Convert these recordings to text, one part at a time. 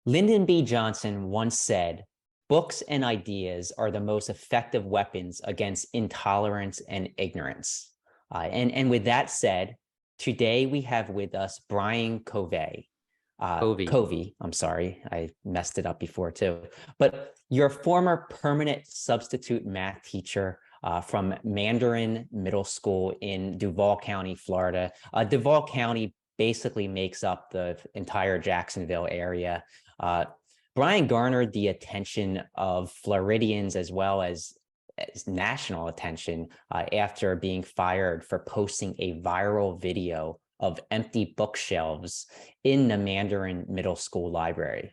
Lyndon B. Johnson once said, "Books and ideas are the most effective weapons against intolerance and ignorance." And with that said, today we have with us Brian Covey. Covey. Covey, I'm sorry, I messed it up before too. But you're a former permanent substitute math teacher from Mandarin Middle School in Duval County, Florida. Duval County basically makes up the entire Jacksonville area. Uh, Brian garnered the attention of Floridians as well as national attention after being fired for posting a viral video of empty bookshelves in the Mandarin Middle School library.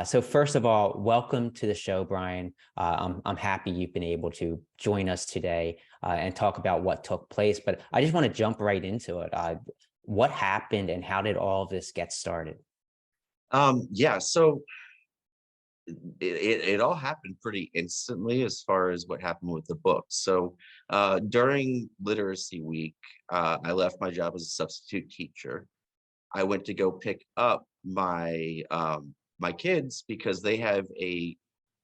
So first of all, welcome to the show, Brian. I'm happy you've been able to join us today and talk about what took place, but I just want to jump right into it. What happened and how did all of this get started? So it all happened pretty instantly as far as what happened with the book. So during literacy week, I left my job as a substitute teacher. I went to go pick up my kids because they have a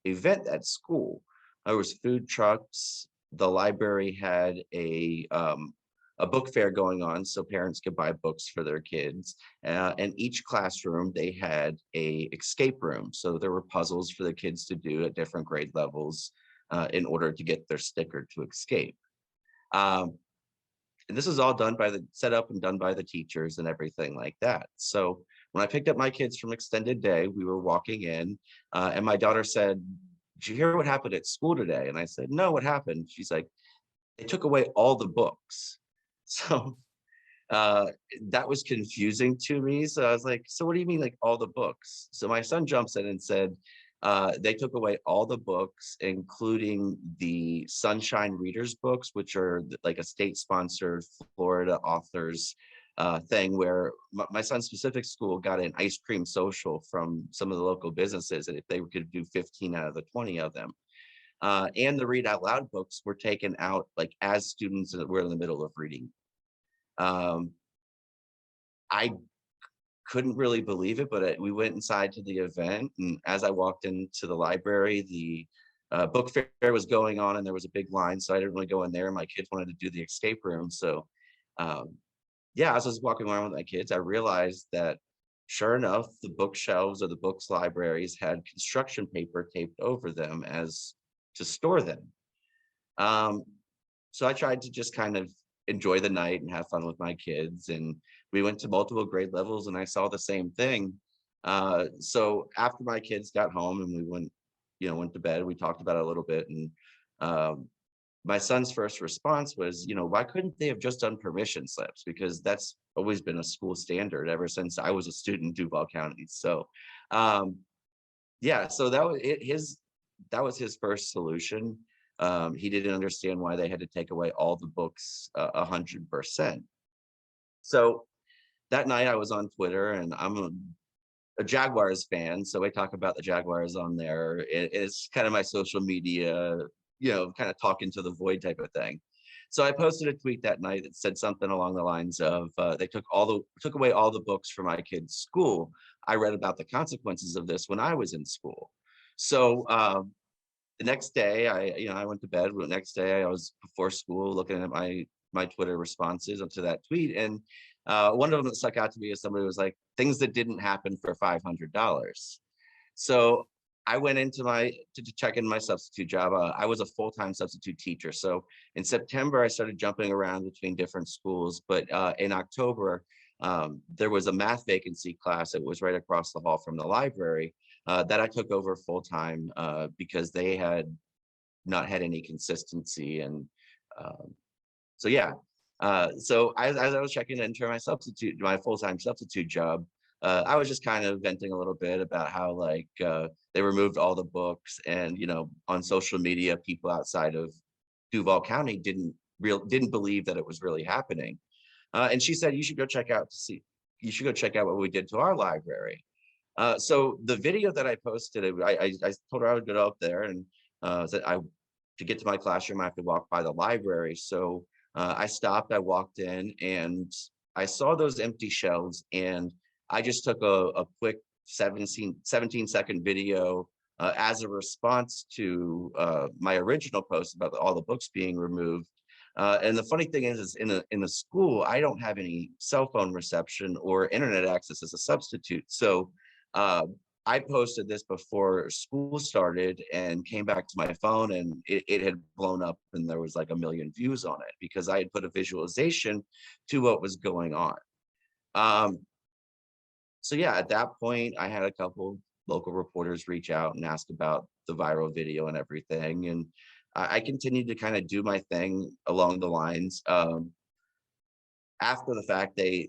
event at school. There was food trucks. The library had a book fair going on so parents could buy books for their kids. And each classroom, they had a escape room. So there were puzzles for the kids to do at different grade levels in order to get their sticker to escape. And this is all done by the set up and done by the teachers and everything like that. So when I picked up my kids from extended day, we were walking in and my daughter said, "Did you hear what happened at school today?" And I said, "No, what happened?" She's like, "They took away all the books." So uh, that was confusing to me. So I was like, "So what do you mean, like all the books?" So my son jumps in and said, they took away all the books, including the Sunshine Readers books, which are like a state-sponsored Florida authors thing where my son's specific school got an ice cream social from some of the local businesses, and if they could do 15 out of the 20 of them. And the read out loud books were taken out like as students that were in the middle of reading. Um, I couldn't really believe it, but we went inside to the event, and as I walked into the library, the book fair was going on, and there was a big line, so I didn't really go in there. My kids wanted to do the escape room, so um, yeah, as I was walking around with my kids, I realized that sure enough, the bookshelves or the books libraries had construction paper taped over them as to store them. Um, so I tried to just kind of enjoy the night and have fun with my kids. And we went to multiple grade levels and I saw the same thing. So after my kids got home and we went to bed, we talked about it a little bit. And um, my son's first response was, why couldn't they have just done permission slips? Because that's always been a school standard ever since I was a student in Duval County. So um, yeah, so that was his first solution. He didn't understand why they had to take away all the books 100%. So that night I was on Twitter and I'm a Jaguars fan. So I talk about the Jaguars on there. It's kind of my social media, kind of talking to the void type of thing. So I posted a tweet that night that said something along the lines of they took away all the books from my kid's school. I read about the consequences of this when I was in school. So the next day, I went to bed. The next day, I was before school looking at my Twitter responses up to that tweet, and one of them that stuck out to me is somebody was like, "Things that didn't happen for $500." So I went into to check in my substitute job. I was a full-time substitute teacher. So in September, I started jumping around between different schools. But in October, there was a math vacancy class that was right across the hall from the library that I took over full-time because they had not had any consistency. And so, yeah. So as I was checking into my full-time substitute job, I was just kind of venting a little bit about how like they removed all the books, and on social media, people outside of Duval County didn't believe that it was really happening. And she said, you should go check out what we did to our library. So the video that I posted, I told her I would go up there and said to get to my classroom, I have to walk by the library. So I stopped, I walked in, and I saw those empty shelves, and I just took a quick 17-second video as a response to my original post about all the books being removed. And the funny thing is in the school, I don't have any cell phone reception or internet access as a substitute. So I posted this before school started and came back to my phone, and it had blown up and there was like 1 million views on it because I had put a visualization to what was going on. So yeah, at that point, I had a couple local reporters reach out and ask about the viral video and everything. And I continued to kind of do my thing along the lines. After the fact, they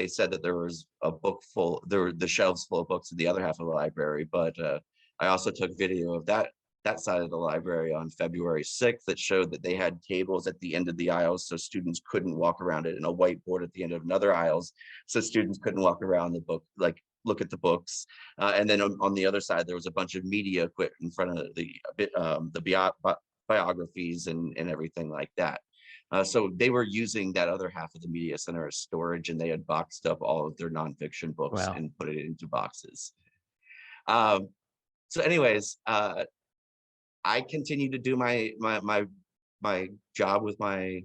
said that there was a book full, there were the shelves full of books in the other half of the library, but I also took video of that side of the library on February 6th that showed that they had tables at the end of the aisles so students couldn't walk around it, and a whiteboard at the end of another aisles so students couldn't walk around the book, like look at the books. And then on the other side, there was a bunch of media equipment in front of the biographies and everything like that. So they were using that other half of the media center as storage, and they had boxed up all of their nonfiction books Wow. and put it into boxes. So anyways, I continued to do my job with my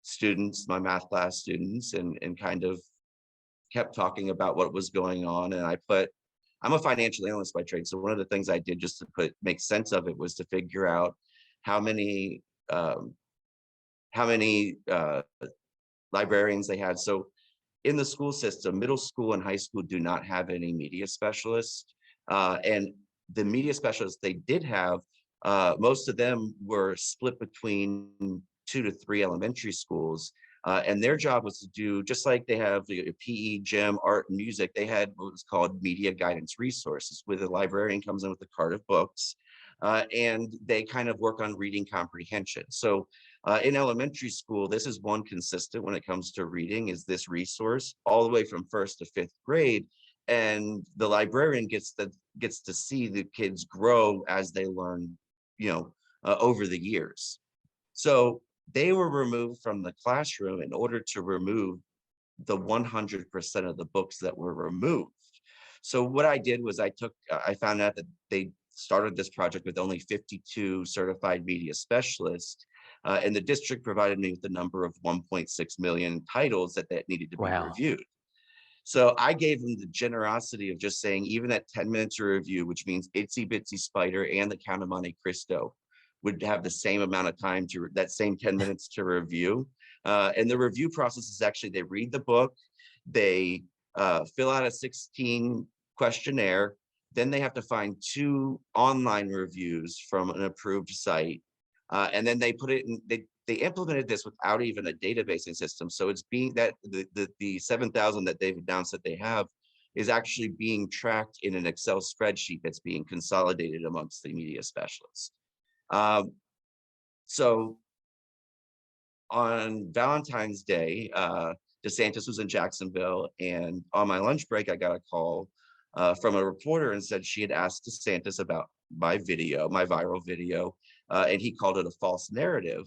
students, my math class students, and kind of kept talking about what was going on. And I'm a financial analyst by trade. So one of the things I did just to make sense of it was to figure out how many librarians they had. So in the school system, middle school and high school do not have any media specialists. And the media specialists they did have, most of them were split between 2 to 3 elementary schools. And their job was to do, just like they have the PE, gym, art, and music, they had what was called media guidance resources, where the librarian comes in with a cart of books, and they kind of work on reading comprehension. So in elementary school, this is one consistent when it comes to reading, is this resource all the way from 1st to 5th grade. And the librarian gets to see the kids grow as they learn, over the years. So they were removed from the classroom in order to remove the 100% of the books that were removed. So what I did was I found out that they started this project with only 52 certified media specialists, and the district provided me with the number of 1.6 million titles that needed to be reviewed. So I gave them the generosity of just saying, even at 10 minutes a review, which means Itsy Bitsy Spider and the Count of Monte Cristo would have the same amount of time to that same 10 minutes to review. And the review process is actually, they read the book, they fill out a 16 questionnaire, then they have to find 2 online reviews from an approved site. And then they put it in, they implemented this without even a databasing system. So it's being that the 7,000 that they've announced that they have is actually being tracked in an Excel spreadsheet that's being consolidated amongst the media specialists. So on Valentine's Day, DeSantis was in Jacksonville, and on my lunch break, I got a call from a reporter and said she had asked DeSantis about my video, my viral video, and he called it a false narrative.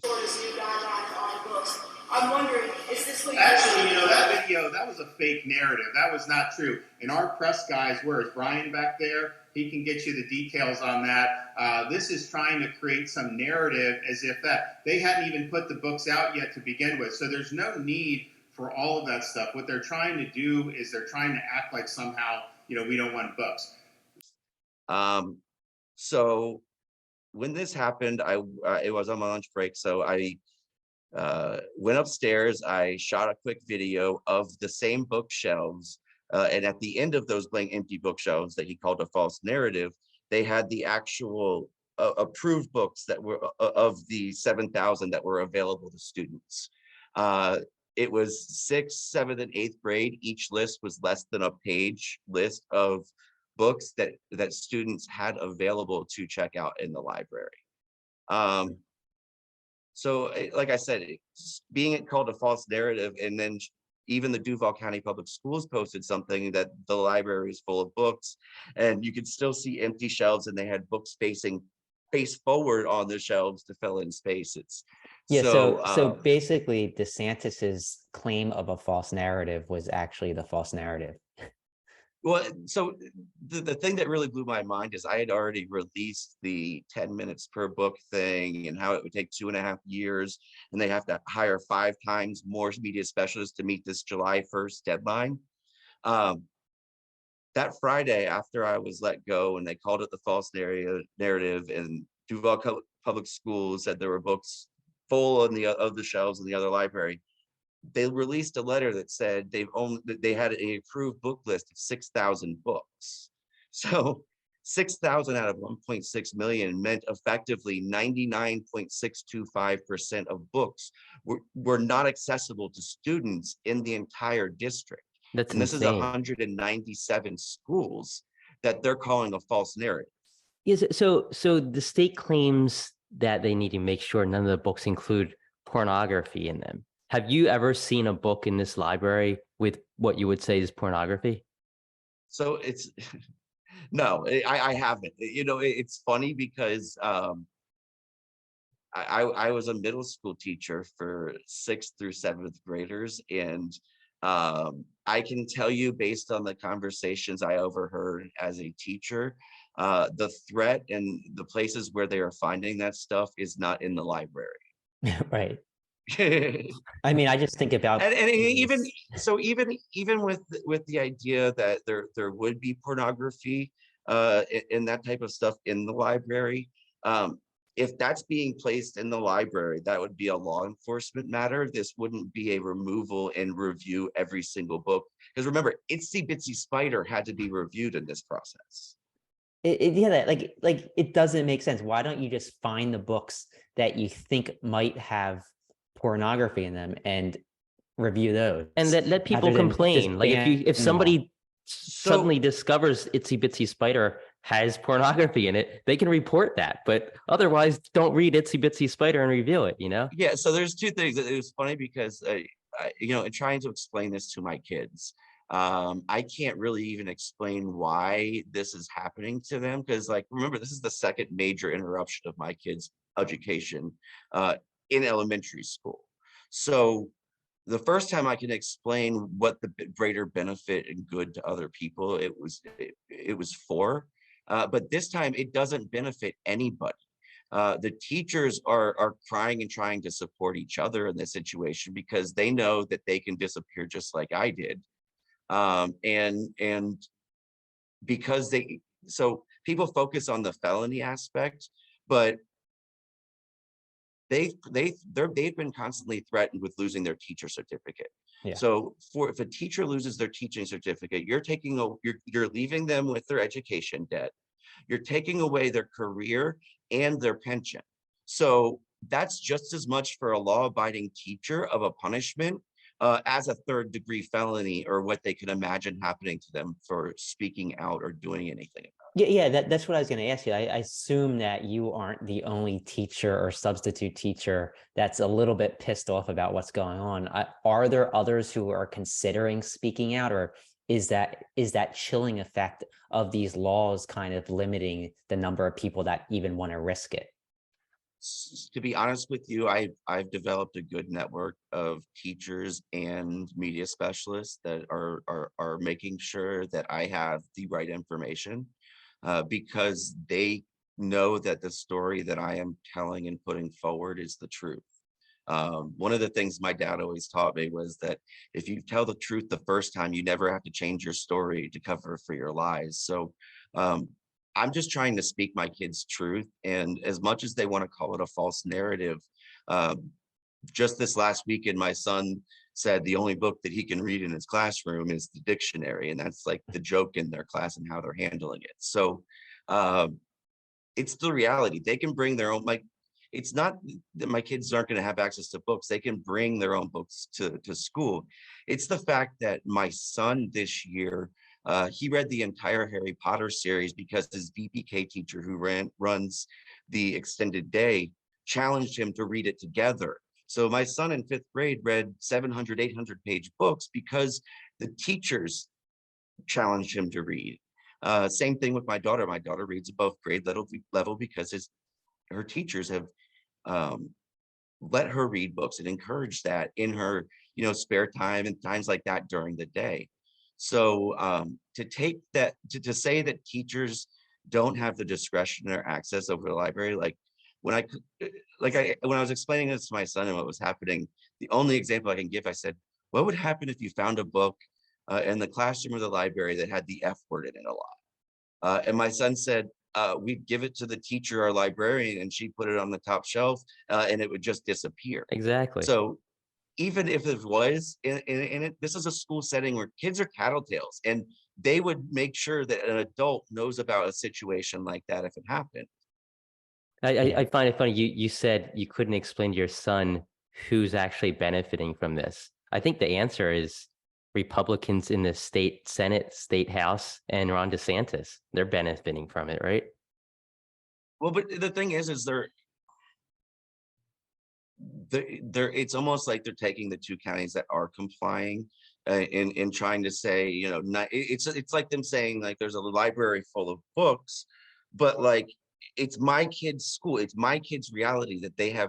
I'm wondering, is this what actually, that video, that was a fake narrative. That was not true. And our press guys, where is Brian back there? He can get you the details on that. This is trying to create some narrative as if that they hadn't even put the books out yet to begin with. So there's no need for all of that stuff. What they're trying to do is they're trying to act like somehow, we don't want books. So when this happened, it was on my lunch break. So I went upstairs, I shot a quick video of the same bookshelves. And at the end of those blank empty bookshelves that he called a false narrative, they had the actual approved books that were of the 7,000 that were available to students. It was 6th, 7th, and 8th grade. Each list was less than a page list of books that students had available to check out in the library. So like I said, being called a false narrative, and then even the Duval County Public Schools posted something that the library is full of books, and you could still see empty shelves, and they had books facing face forward on the shelves to fill in spaces. Yeah, so basically DeSantis's claim of a false narrative was actually the false narrative. Well, so the thing that really blew my mind is I had already released the 10 minutes per book thing and how it would take 2.5 years and they have to hire 5 times more media specialists to meet this July 1st deadline. Um, that Friday after I was let go and they called it the false narrative and Duval Public Schools said there were books full on of the shelves in the other library, they released a letter that said they had an approved book list of 6,000 books. So 6,000 out of 1.6 million meant effectively 99.625% of books were not accessible to students in the entire district. That's and this insane. is 197 schools that they're calling a false narrative. Yes. So the state claims that they need to make sure none of the books include pornography in them. Have you ever seen a book in this library with what you would say is pornography? So it's no, I haven't. It's funny because I was a middle school teacher for 6th through 7th graders, and I can tell you based on the conversations I overheard as a teacher, the threat and the places where they are finding that stuff is not in the library. Right. I mean, I just think about and even with the idea that there would be pornography and that type of stuff in the library, if that's being placed in the library, that would be a law enforcement matter. This wouldn't be a removal and review every single book, because remember, Itsy Bitsy Spider had to be reviewed in this process. Yeah, like it doesn't make sense. Why don't you just find the books that you think might have pornography in them and review those, and let people complain? Like if somebody suddenly discovers Itsy Bitsy Spider has pornography in it, they can report that, but otherwise don't read Itsy Bitsy Spider and review it, Yeah, so there's two things. It was funny because in trying to explain this to my kids, I can't really even explain why this is happening to them, because remember, this is the second major interruption of my kids' education in elementary school. So the first time I can explain what the greater benefit and good to other people it was for, but this time it doesn't benefit anybody. The teachers are crying and trying to support each other in this situation because they know that they can disappear just like I did. And because so people focus on the felony aspect, but they've been constantly threatened with losing their teacher certificate. Yeah. So if a teacher loses their teaching certificate, you're leaving them with their education debt. You're taking away their career and their pension. So that's just as much for a law-abiding teacher of a punishment as a third-degree felony, or what they can imagine happening to them for speaking out or doing anything about it. Yeah, that's what I was going to ask you. I assume that you aren't the only teacher or substitute teacher that's a little bit pissed off about what's going on. Are there others who are considering speaking out, or is that chilling effect of these laws kind of limiting the number of people that even want to risk it? To be honest with you, I've developed a good network of teachers and media specialists that are making sure that I have the right information, because they know that the story that I am telling and putting forward is the truth. One of the things my dad always taught me was that if you tell the truth the first time, you never have to change your story to cover for your lies. So I'm just trying to speak my kids' truth. And as much as they want to call it a false narrative, just this last weekend, my son said the only book that he can read in his classroom is the dictionary. And that's like the joke in their class and how they're handling it. So it's the reality. They can bring their own, it's not that my kids aren't going to have access to books. They can bring their own books to school. It's the fact that my son this year, he read the entire Harry Potter series because his VPK teacher who runs the extended day challenged him to read it together. So my son in 5th grade read 700, 800-page books because the teachers challenged him to read. Same thing with my daughter. My daughter reads above grade level because her teachers have let her read books and encourage that in her spare time and times like that during the day. So to take that, to say that teachers don't have the discretion or access over the library, like when when I was explaining this to my son and what was happening, the only example I can give, I said, what would happen if you found a book in the classroom or the library that had the F word in it a lot? And my son said, we'd give it to the teacher or librarian and she'd put it on the top shelf and it would just disappear. Exactly. So even if it was in it, this is a school setting where kids are tattletales, and they would make sure that an adult knows about a situation like that if it happened. I find it funny. You said you couldn't explain to your son who's actually benefiting from this. I think the answer is Republicans in the state Senate, state House, and Ron DeSantis. They're benefiting from it, right? Well, but the thing is it's almost like they're taking the two counties that are complying in trying to say, you know, not, it's like them saying like there's a library full of books, but like it's my kid's school, it's my kid's reality that they have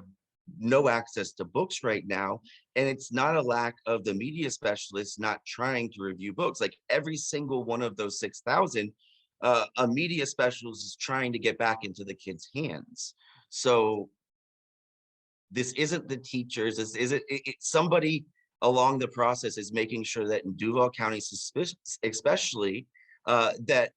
no access to books right now. And it's not a lack of the media specialists not trying to review books. Like every single one of those 6,000, a media specialist is trying to get back into the kids' hands. So this isn't the teachers, this isn't somebody along the process is making sure that in Duval County, especially, that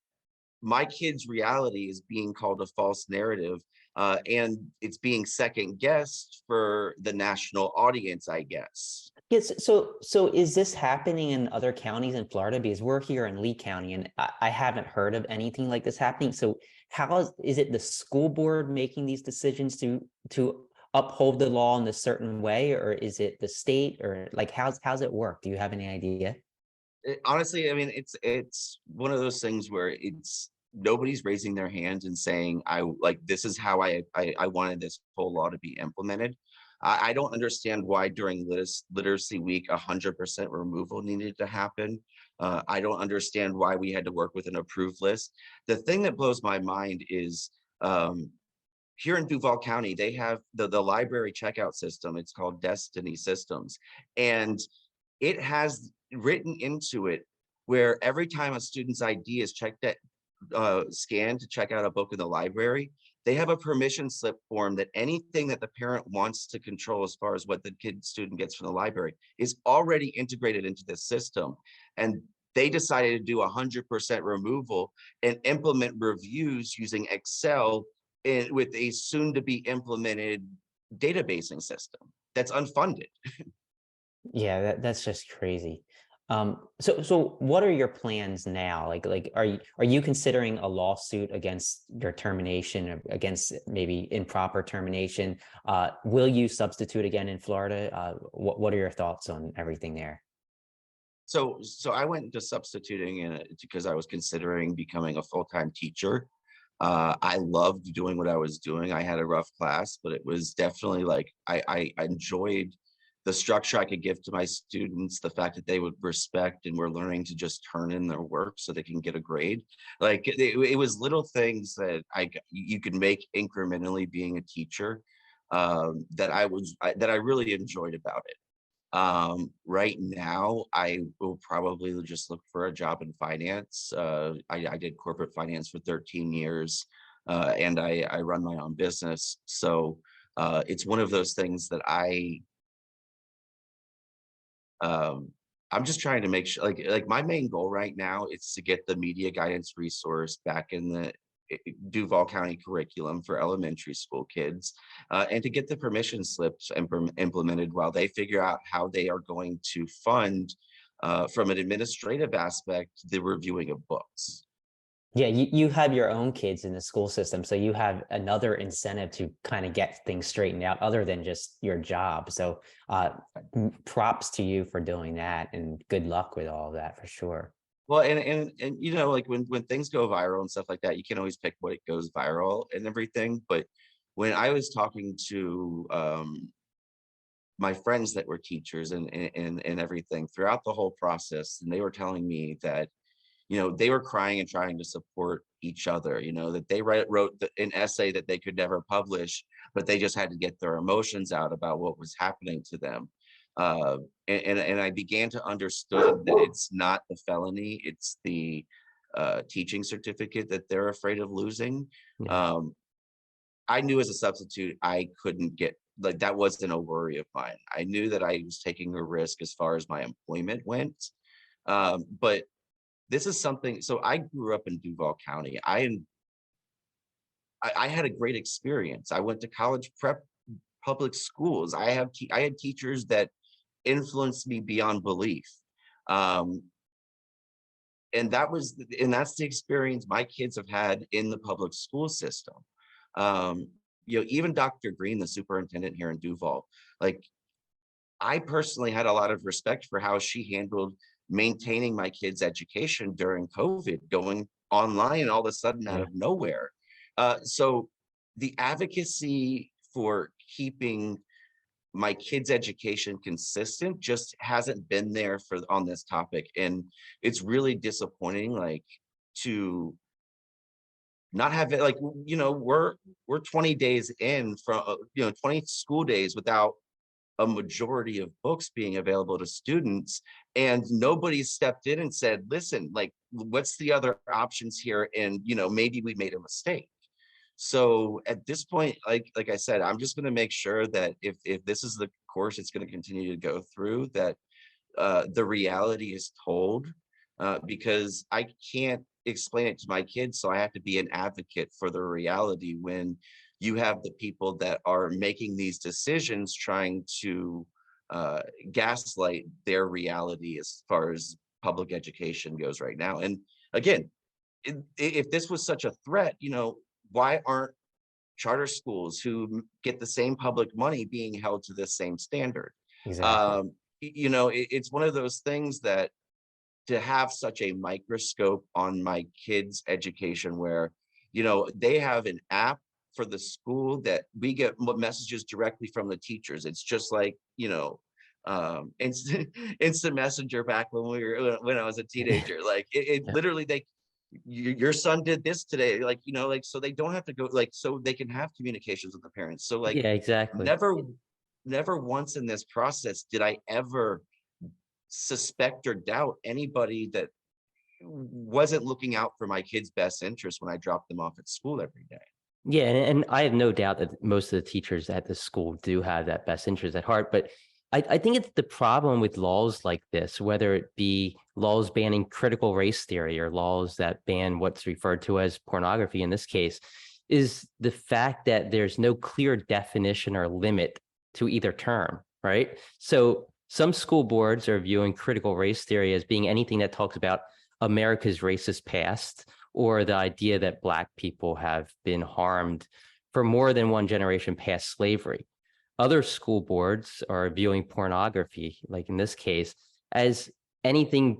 my kid's reality is being called a false narrative, and it's being second guessed for the national audience, I guess. Yes. So is this happening in other counties in Florida? Because we're here in Lee County and I haven't heard of anything like this happening. So how is it the school board making these decisions to uphold the law in a certain way, or is it the state, or like how's it work? Do you have any idea? Honestly, I mean, it's one of those things where it's nobody's raising their hands and saying, I like, this is how I wanted this whole law to be implemented. I don't understand why during literacy week 100% removal needed to happen. I don't understand why we had to work with an approved list. The thing that blows my mind is here in Duval County, they have the library checkout system. It's called Destiny Systems. And it has written into it where every time a student's ID is checked at scanned to check out a book in the library, they have a permission slip form that anything that the parent wants to control as far as what the student gets from the library is already integrated into the system. And they decided to do 100% removal and implement reviews using Excel with a soon to be implemented databasing system that's unfunded. Yeah, that's just crazy. So what are your plans now? Like are you considering a lawsuit against your termination, or against maybe improper termination? Will you substitute again in Florida? What are your thoughts on everything there? So I went into substituting because I was considering becoming a full-time teacher. I loved doing what I was doing. I had a rough class, but it was definitely like I enjoyed the structure I could give to my students, the fact that they would respect and were learning to just turn in their work so they can get a grade. Like it was little things that you could make incrementally being a teacher, that I really enjoyed about it. Right now, I will probably just look for a job in finance. I did corporate finance for 13 years, and I run my own business. So it's one of those things that I'm just trying to make sure, like my main goal right now is to get the media guidance resource back in the Duval County curriculum for elementary school kids, and to get the permission slips implemented while they figure out how they are going to fund, from an administrative aspect, the reviewing of books. Yeah, you have your own kids in the school system, so you have another incentive to kind of get things straightened out other than just your job. So props to you for doing that, and good luck with all of that for sure. Well, and you know, like when things go viral and stuff like that, you can always pick what goes viral and everything. But when I was talking to my friends that were teachers and everything throughout the whole process, and they were telling me that, you know, they were crying and trying to support each other, you know, that they wrote an essay that they could never publish, but they just had to get their emotions out about what was happening to them. And I began to understand that it's not the felony, it's the teaching certificate that they're afraid of losing. Yeah. I knew as a substitute, I couldn't get, like, that wasn't a worry of mine. I knew that I was taking a risk as far as my employment went. But this is something, so I grew up in Duval County. I had a great experience. I went to college prep public schools. I had teachers that influenced me beyond belief. And that's the experience my kids have had in the public school system. Even Dr. Green, the superintendent here in Duval, like, I personally had a lot of respect for how she handled maintaining my kids' education during COVID, going online all of a sudden out of nowhere. So the advocacy for keeping my kids' education consistent just hasn't been there on this topic. And it's really disappointing, like, to not have it, like, we're 20 days in from 20 school days without a majority of books being available to students, and nobody stepped in and said, listen, like, what's the other options here, and maybe we made a mistake. So at this point, like I said, I'm just going to make sure that if this is the course it's going to continue to go through, that the reality is told, because I can't explain it to my kids, so I have to be an advocate for the reality when you have the people that are making these decisions trying to gaslight their reality as far as public education goes right now. And again, if this was such a threat, why aren't charter schools who get the same public money being held to the same standard? Exactly. It's one of those things that, to have such a microscope on my kids' education where, they have an app for the school that we get messages directly from the teachers. It's just like, instant messenger back when I was a teenager. Like it Yeah. literally, your son did this today, like, so they don't have to go, like, so they can have communications with the parents. So, like, Yeah, exactly. never once in this process did I ever suspect or doubt anybody that wasn't looking out for my kids' best interest when I dropped them off at school every day. Yeah, and I have no doubt that most of the teachers at the school do have that best interest at heart. But I think it's the problem with laws like this, whether it be laws banning critical race theory or laws that ban what's referred to as pornography in this case, is the fact that there's no clear definition or limit to either term, right? So some school boards are viewing critical race theory as being anything that talks about America's racist past, or the idea that Black people have been harmed for more than one generation past slavery. Other school boards are viewing pornography, like in this case, as anything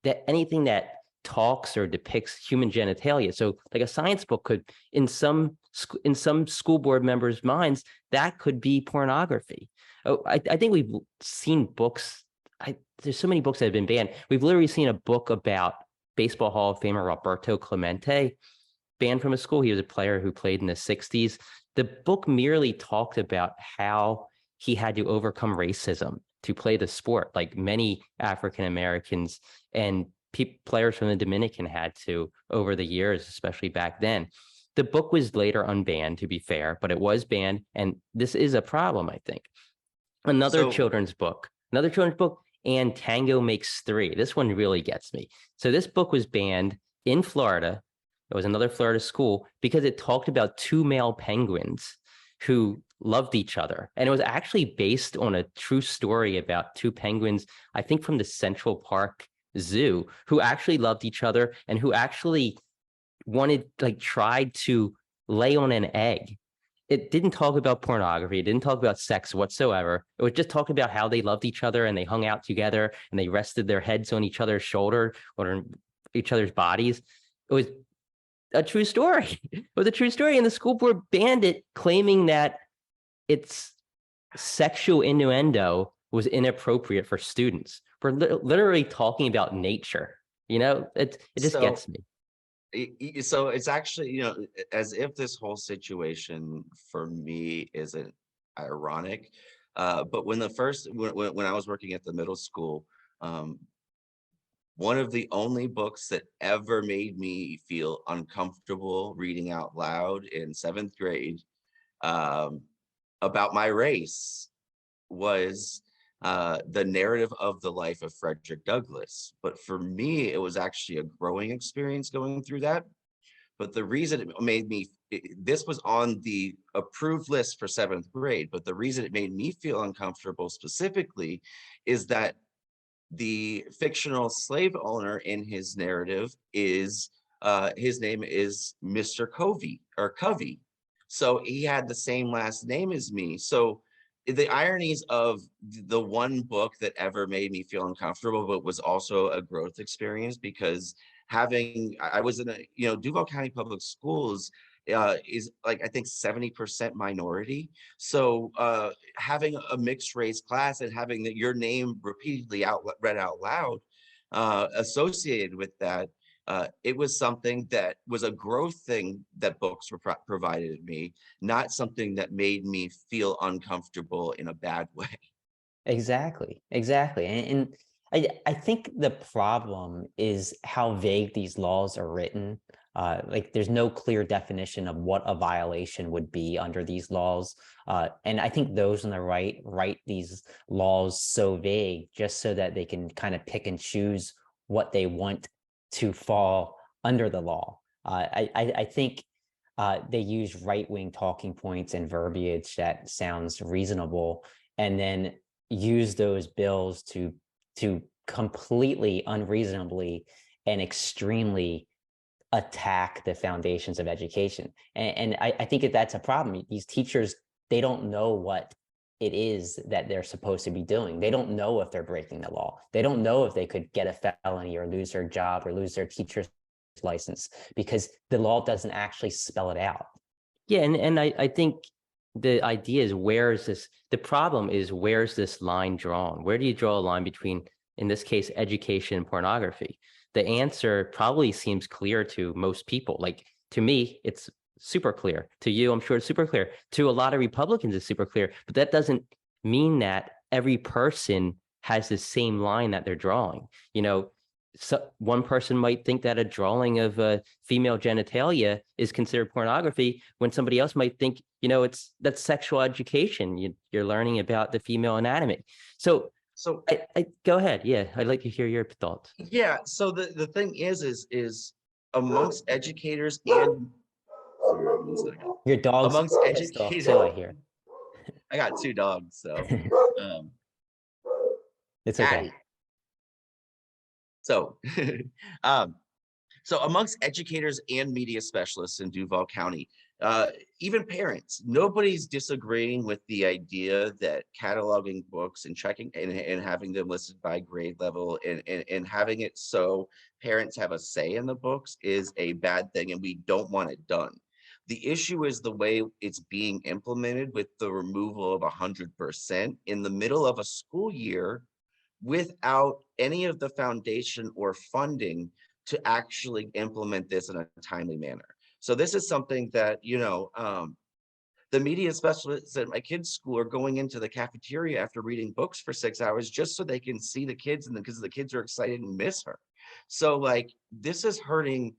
that talks or depicts human genitalia. So like a science book could, in some school board members' minds, that could be pornography. Oh, I think we've seen books. There's so many books that have been banned. We've literally seen a book about Baseball Hall of Famer Roberto Clemente banned from a school. He was a player who played in the 60s. The book merely talked about how he had to overcome racism to play the sport, like many African Americans and players from the Dominican had to over the years, especially back then. The book was later unbanned, to be fair, but it was banned, and this is a problem, I think. Another children's book, and Tango Makes Three. This one really gets me. So this book was banned in Florida. It was another Florida school because it talked about two male penguins who loved each other. And it was actually based on a true story about two penguins, I think from the Central Park Zoo, who actually loved each other and who actually tried to lay on an egg. It didn't talk about pornography. It didn't talk about sex whatsoever. It was just talking about how they loved each other and they hung out together and they rested their heads on each other's shoulder or on each other's bodies. It was a true story. It was a true story. And the school board banned it, claiming that its sexual innuendo was inappropriate for students. We're literally talking about nature. It just gets me. So it's actually, as if this whole situation for me isn't ironic. But when I was working at the middle school, one of the only books that ever made me feel uncomfortable reading out loud in 7th grade about my race was The Narrative of the Life of Frederick Douglass. But for me, it was actually a growing experience going through that. But the reason it made me, this was on the approved list for 7th grade, but the reason it made me feel uncomfortable specifically is that the fictional slave owner in his narrative is, his name is Mr. Covey or Covey. So he had the same last name as me. So the ironies of the one book that ever made me feel uncomfortable, but was also a growth experience, because I was in Duval County Public Schools is like, I think 70% minority. So having a mixed race class and having your name repeatedly read out loud associated with that, it was something that was a growth thing that books were provided me, not something that made me feel uncomfortable in a bad way. Exactly. And I think the problem is how vague these laws are written. Like there's no clear definition of what a violation would be under these laws. And I think those on the right write these laws so vague just so that they can kind of pick and choose what they want to fall under the law. I think they use right-wing talking points and verbiage that sounds reasonable, and then use those bills to completely unreasonably and extremely attack the foundations of education. And I think that that's a problem. These teachers, they don't know what it is that they're supposed to be doing. They don't know if they're breaking the law. They don't know if they could get a felony or lose their job or lose their teacher's license, because the law doesn't actually spell it out. Yeah, and I think the idea is, the problem is, where's this line drawn? Where do you draw a line between, in this case, education and pornography? The answer probably seems clear to most people. Like, to me, it's super clear. To you, I'm sure it's super clear. To a lot of Republicans, it's super clear. But that doesn't mean that every person has the same line that they're drawing. So one person might think that a drawing of female genitalia is considered pornography, when somebody else might think, that's sexual education. You're learning about the female anatomy. So I go ahead. Yeah, I'd like to hear your thoughts. Yeah. So the thing is amongst educators and Your dog's amongst pissed off educators too, I hear. I got 2 dogs, so It's okay. So so amongst educators and media specialists in Duval County, even parents, nobody's disagreeing with the idea that cataloging books and checking and having them listed by grade level and having it so parents have a say in the books is a bad thing, and we don't want it done. The issue is the way it's being implemented, with the removal of 100% in the middle of a school year without any of the foundation or funding to actually implement this in a timely manner. So this is something that, the media specialists at my kids' school are going into the cafeteria after reading books for 6 hours just so they can see the kids, and because the kids are excited and miss her. So like, this is hurting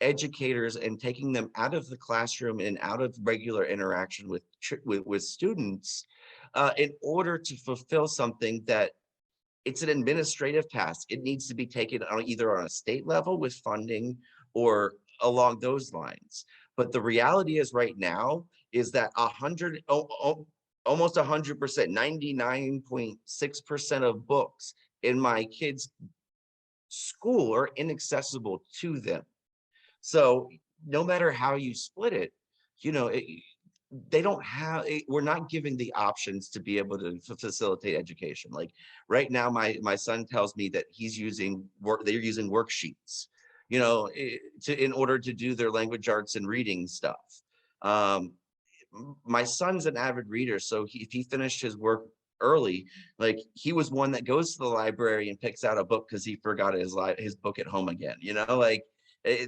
educators and taking them out of the classroom and out of regular interaction with students in order to fulfill something that it's an administrative task. It needs to be taken on either on a state level with funding or along those lines. But the reality is right now is that almost 100%, 99.6% of books in my kids' school are inaccessible to them. So no matter how you split it, they don't have, we're not giving the options to be able to facilitate education. Like right now, my son tells me that they're using worksheets, in order to do their language arts and reading stuff. My son's an avid reader, so if he finished his work early, like he was one that goes to the library and picks out a book because he forgot his book at home again, like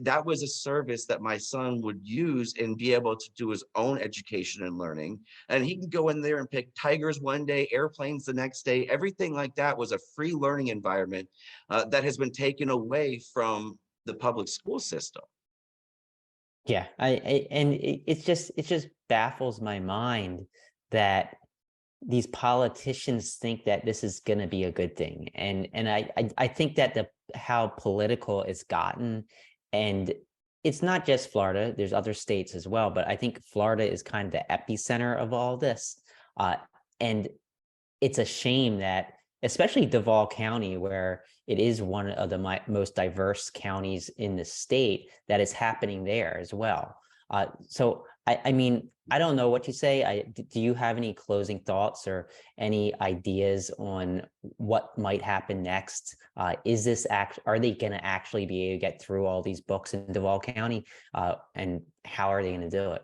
That was a service that my son would use and be able to do his own education and learning. And he can go in there and pick tigers one day, airplanes the next day. Everything like that was a free learning environment that has been taken away from the public school system. Yeah, and it just baffles my mind that these politicians think that this is going to be a good thing, and I think that how political it's gotten, and it's not just Florida. There's other states as well, but I think Florida is kind of the epicenter of all this, and it's a shame that, especially Duval County, where it is one of the most diverse counties in the state, that is happening there as well. So I mean, I don't know what you say. Do you have any closing thoughts or any ideas on what might happen next? Are they going to actually be able to get through all these books in Duval County? And how are they going to do it?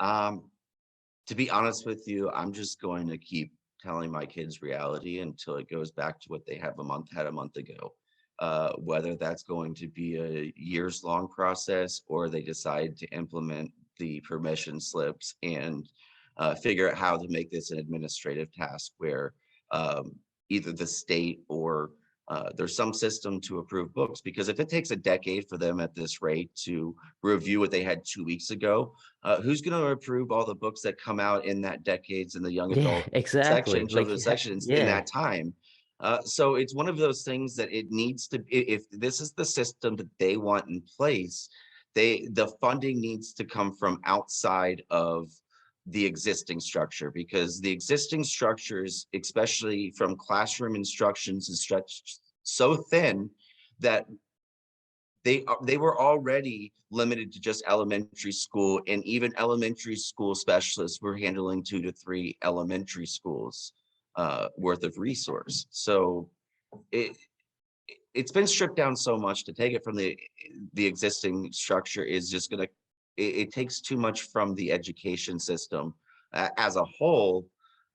To be honest with you, I'm just going to keep telling my kids reality until it goes back to what they had a month ago. Whether that's going to be a years-long process or they decide to implement the permission slips and figure out how to make this an administrative task where either the state or there's some system to approve books, because if it takes a decade for them at this rate to review what they had 2 weeks ago, who's going to approve all the books that come out in that decades in the young adult exactly. section, children's sections in that time? So it's one of those things that it needs to, if this is the system that they want in place, the funding needs to come from outside of the existing structure, because the existing structures, especially from classroom instructions, is stretched so thin that they were already limited to just elementary school, and even elementary school specialists were handling 2 to 3 elementary schools worth of resource. So it's been stripped down so much. To take it from the existing structure is just gonna, it takes too much from the education system as a whole,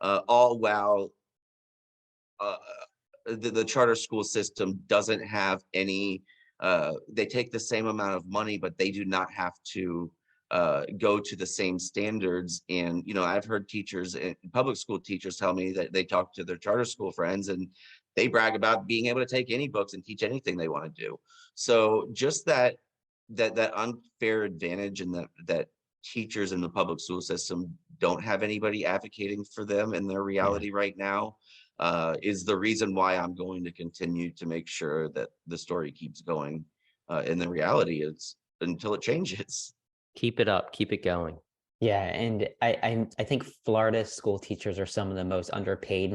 all while the charter school system doesn't have any, they take the same amount of money, but they do not have to go to the same standards. And, you know, I've heard teachers and public school teachers tell me that they talk to their charter school friends and they brag about being able to take any books and teach anything they want to do. So just that unfair advantage, and that teachers in the public school system don't have anybody advocating for them in their reality right now, is the reason why I'm going to continue to make sure that the story keeps going. And the reality is until it changes. Keep it up, keep it going. Yeah, and I think Florida school teachers are some of the most underpaid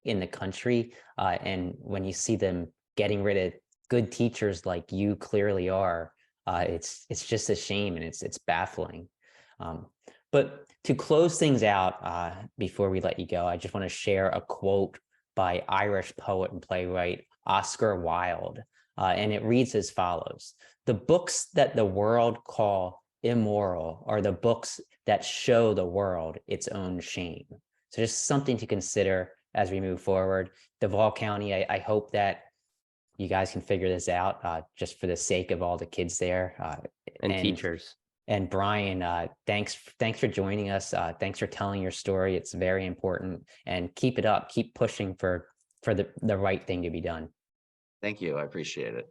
in the country. And when you see them getting rid of good teachers like you clearly are, it's just a shame, and it's baffling. But to close things out, before we let you go, I just want to share a quote by Irish poet and playwright Oscar Wilde, and it reads as follows: "The books that the world call immoral are the books that show the world its own shame." So just something to consider as we move forward. Duval County, I hope that you guys can figure this out, just for the sake of all the kids there, and teachers. And Brian, thanks for joining us. Thanks for telling your story. It's very important, and keep it up. Keep pushing for the right thing to be done. Thank you. I appreciate it.